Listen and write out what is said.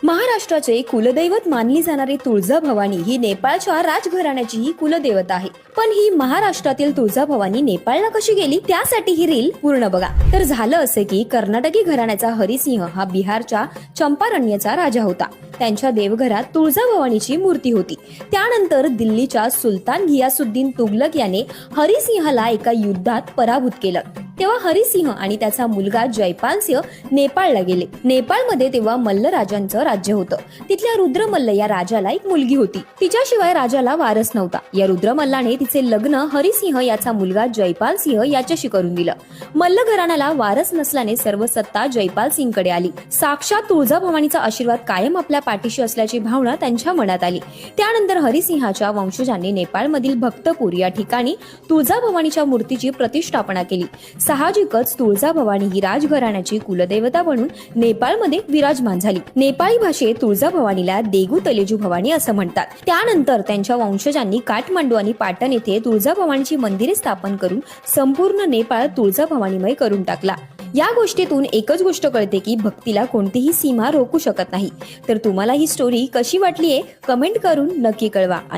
महाराष्ट्राचे कुलदैवत मानली जाणारी तुळजाभवानी ही नेपाळच्या राजघराण्याची ही कुलदेवता आहे. पण ही महाराष्ट्रातील तुळजाभवानी नेपाळला कशी गेली त्यासाठी ही रील पूर्ण बघा. तर झालं असे की कर्नाटकी घराण्याचा हरिसिंह हा बिहारच्या चंपारण्यचा राजा होता. त्यांच्या देवघरात तुळजाभवानीची मूर्ती होती. त्यानंतर दिल्लीच्या सुलतान घियासुद्दीन तुगलक याने हरिसिंहाला एका युद्धात पराभूत केलं. तेव्हा हरिसिंह आणि त्याचा मुलगा जयपाल सिंह नेपाळला गेले. नेपाळमध्ये तेव्हा मल्ल राजांचं राज्य होतं. तिथल्या रुद्रमल्ल या राजाला एक मुलगी होती. तिच्याशिवाय राजाला वारस नव्हता. या रुद्रमल्लाने तिचे लग्न हरिसिंह याचा मुलगा जयपाल सिंह याच्याशी करून दिलं. मल्ल घराण्याला वारस नसल्याने सर्व सत्ता जयपाल सिंहकडे आली. साक्षात तुळजाभवानीचा आशीर्वाद कायम आपल्या पाठीशी असल्याची भावना त्यांच्या मनात आली. त्यानंतर हरिसिंहाच्या वंशजांनी नेपाळमधील भक्तपूर या ठिकाणी तुळजाभवानीच्या मूर्तीची प्रतिष्ठापना केली. साहजिकच तुळजाभवानी ही राजघराण्याची कुलदेवता म्हणून नेपाळमध्ये विराजमान झाली. नेपाळी भाषेत तुळजाभवानीला देगू तलेजू भवानी असं म्हणतात. त्यानंतर त्यांच्या वंशजांनी काठमांडू आणि पाटण येथे तुळजाभवानीची मंदिरे स्थापन करून संपूर्ण नेपाळ तुळजाभवानीमय करून टाकला. या गोष्टीतून एकच गोष्ट कळते की भक्तीला कोणतीही सीमा रोखू शकत नाही. तर तुम्हाला ही स्टोरी कशी वाटलीये कमेंट करून नक्की कळवा.